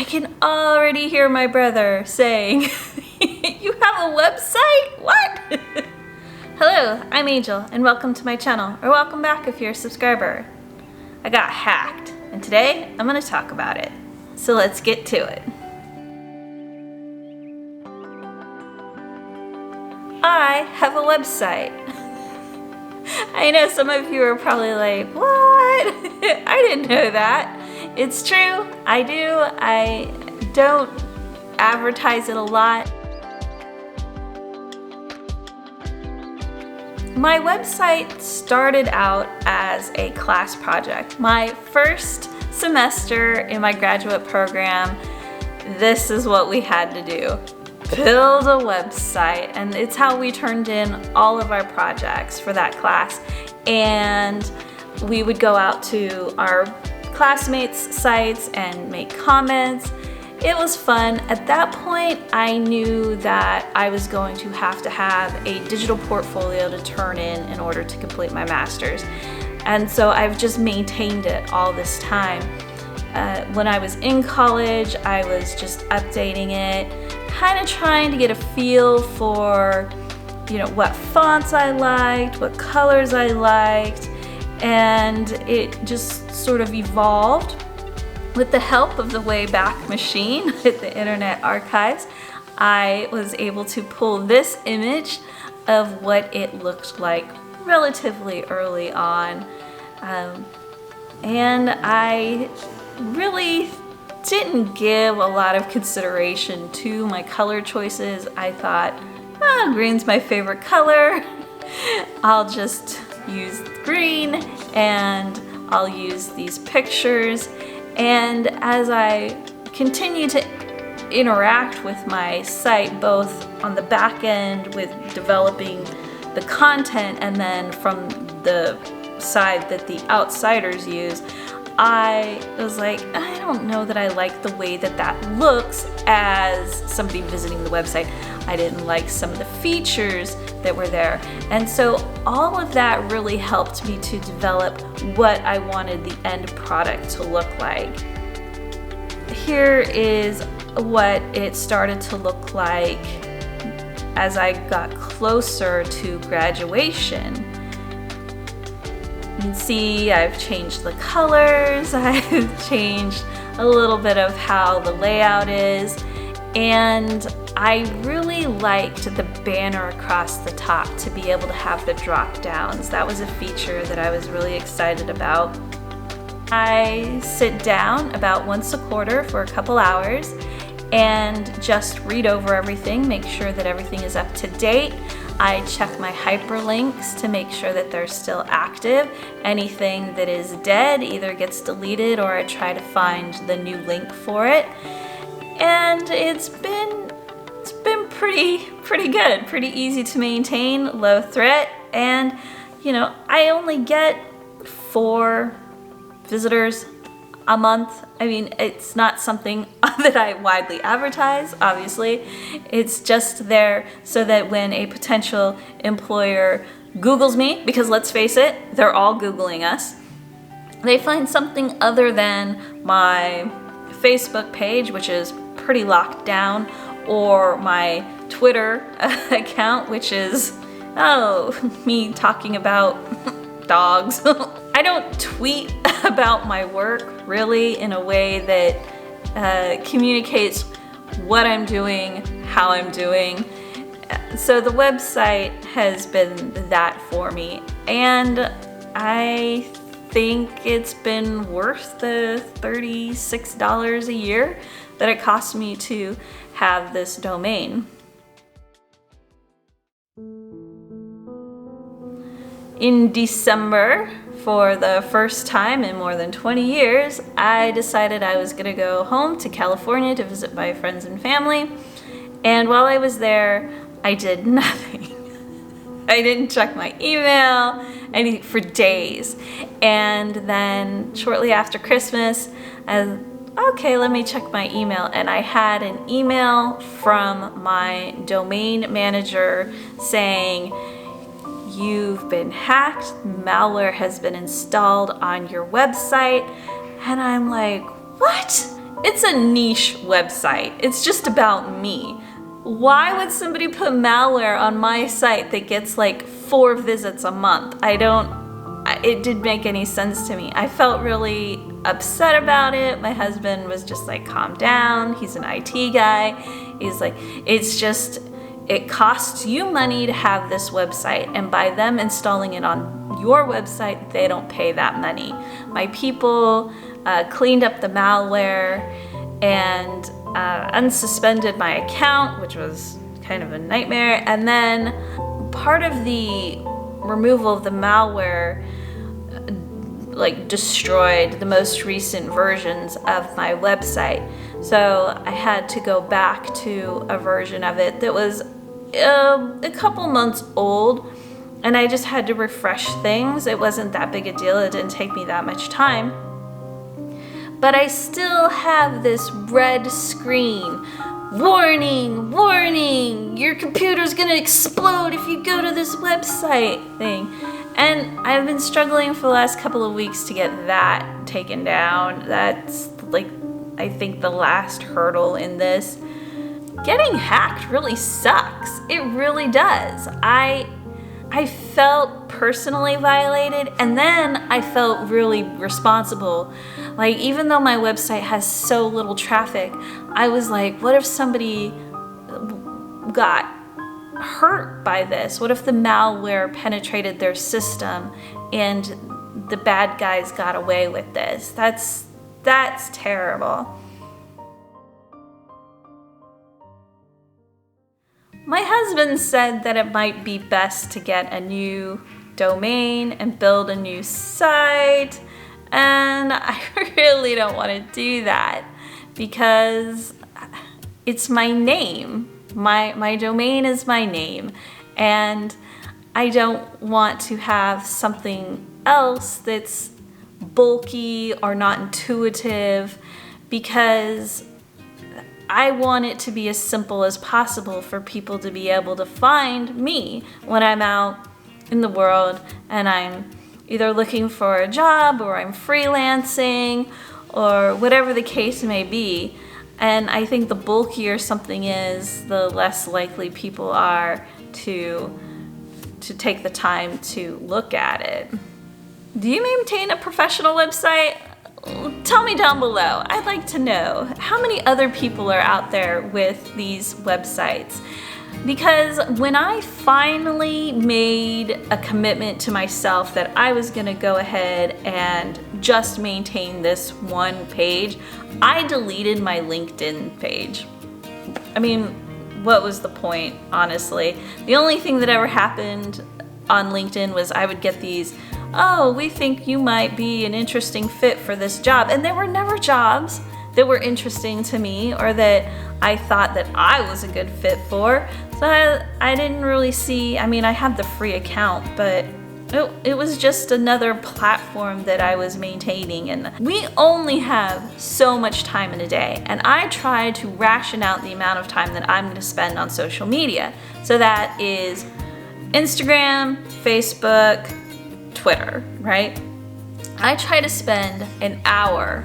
I can already hear my brother saying, "You have a website? What?" Hello, I'm Angel, and welcome to my channel, or welcome back if you're a subscriber. I got hacked, and today I'm going to talk about it. So let's get to it. I have a website. I know some of you are probably like, what? I didn't know that. It's true, I do. I don't advertise it a lot. My website started out as a class project. My first semester in my graduate program, this is what we had to do. Build a website, and it's how we turned in all of our projects for that class. And we would go out to our classmates' sites and make comments. It was fun. At that point, I knew that I was going to have a digital portfolio to turn in order to complete my master's. And so I've just maintained it all this time. When I was in college, I was just updating it, kind of trying to get a feel for, what fonts I liked, what colors I liked, and it just sort of evolved. With the help of the Wayback Machine at the Internet Archives, I was able to pull this image of what it looked like relatively early on. And I really didn't give a lot of consideration to my color choices. I thought, green's my favorite color. I'll just use green and I'll use these pictures. And as I continue to interact with my site, both on the back end with developing the content and then from the side that the outsiders use, I was like, I don't know that I like the way that looks as somebody visiting the website. I didn't like some of the features that were there. And so all of that really helped me to develop what I wanted the end product to look like. Here is what it started to look like as I got closer to graduation. You can see I've changed the colors, I've changed a little bit of how the layout is, and I really liked the banner across the top to be able to have the drop downs. That was a feature that I was really excited about. I sit down about once a quarter for a couple hours and just read over everything, make sure that everything is up to date. I check my hyperlinks to make sure that they're still active. Anything that is dead either gets deleted or I try to find the new link for it. And it's been pretty good, pretty easy to maintain, low threat, and I only get 4 visitors a month. I mean, it's not something that I widely advertise, obviously. It's just there so that when a potential employer Googles me, because let's face it, they're all Googling us, they find something other than my Facebook page, which is pretty locked down, or my Twitter account, which is, me talking about dogs. I don't tweet about my work really in a way that communicates what I'm doing, how I'm doing. So the website has been that for me, and I think it's been worth the $36 a year that it cost me to have this domain. In December, for the first time in more than 20 years, I decided I was gonna go home to California to visit my friends and family. And while I was there, I did nothing. I didn't check my email for days. And then shortly after Christmas, okay, let me check my email. And I had an email from my domain manager saying, "You've been hacked, malware has been installed on your website." And I'm like, what? it's a niche website. It's just about me. Why would somebody put malware on my site that gets like 4 visits a month? It didn't make any sense to me. I felt really upset about it. My husband was just like, calm down. He's an IT guy. He's like, it costs you money to have this website, and by them installing it on your website, they don't pay that money. My people cleaned up the malware and unsuspended my account, which was kind of a nightmare. And then part of the removal of the malware like destroyed the most recent versions of my website. So I had to go back to a version of it that was a couple months old, and I just had to refresh things. It wasn't that big a deal. It didn't take me that much time. But I still have this red screen. Warning, warning, your computer's gonna explode if you go to this website thing. And I've been struggling for the last couple of weeks to get that taken down. That's like, I think, the last hurdle in this. Getting hacked really sucks. It really does. I felt personally violated, and then I felt really responsible. Like, even though my website has so little traffic, I was like, what if somebody got hurt by this? What if the malware penetrated their system and the bad guys got away with this? That's terrible. My husband said that it might be best to get a new domain and build a new site, and I really don't want to do that because it's my name. My domain is my name, and I don't want to have something else that's bulky or not intuitive, because I want it to be as simple as possible for people to be able to find me when I'm out in the world and I'm either looking for a job or I'm freelancing or whatever the case may be. And I think the bulkier something is, the less likely people are to take the time to look at it. Do you maintain a professional website? Tell me down below. I'd like to know how many other people are out there with these websites. Because when I finally made a commitment to myself that I was gonna go ahead and just maintain this one page, I deleted my LinkedIn page. I mean, what was the point, honestly? The only thing that ever happened on LinkedIn was I would get these, oh, we think you might be an interesting fit for this job. And there were never jobs that were interesting to me or that I thought that I was a good fit for. So I didn't really see, I mean, I had the free account, but it was just another platform that I was maintaining. And we only have so much time in a day. And I try to ration out the amount of time that I'm gonna spend on social media. So that is Instagram, Facebook, Twitter, right? I try to spend an hour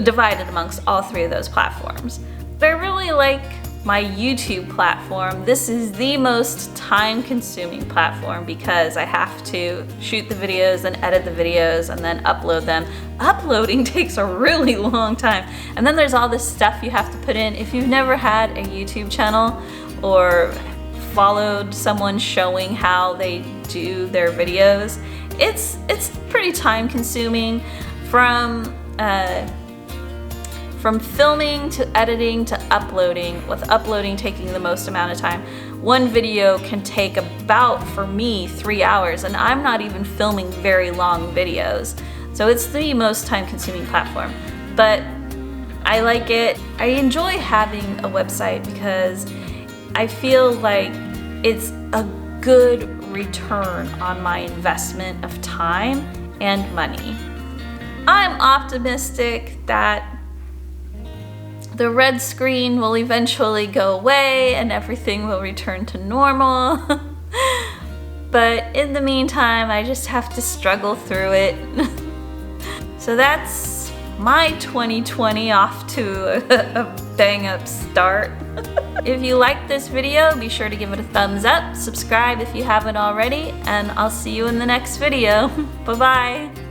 divided amongst all 3 of those platforms. But I really like my YouTube platform. This is the most time-consuming platform because I have to shoot the videos and edit the videos and then upload them. Uploading takes a really long time. And then there's all this stuff you have to put in. If you've never had a YouTube channel or followed someone showing how they do their videos, it's pretty time-consuming. From filming to editing to uploading, with uploading taking the most amount of time. One video can take about, for me, 3 hours, and I'm not even filming very long videos. So it's the most time-consuming platform. But I like it. I enjoy having a website because I feel like it's a good return on my investment of time and money. I'm optimistic that the red screen will eventually go away and everything will return to normal. But in the meantime, I just have to struggle through it. So that's my 2020 off to a bang up start. If you liked this video, be sure to give it a thumbs up, subscribe if you haven't already, and I'll see you in the next video. Bye-bye.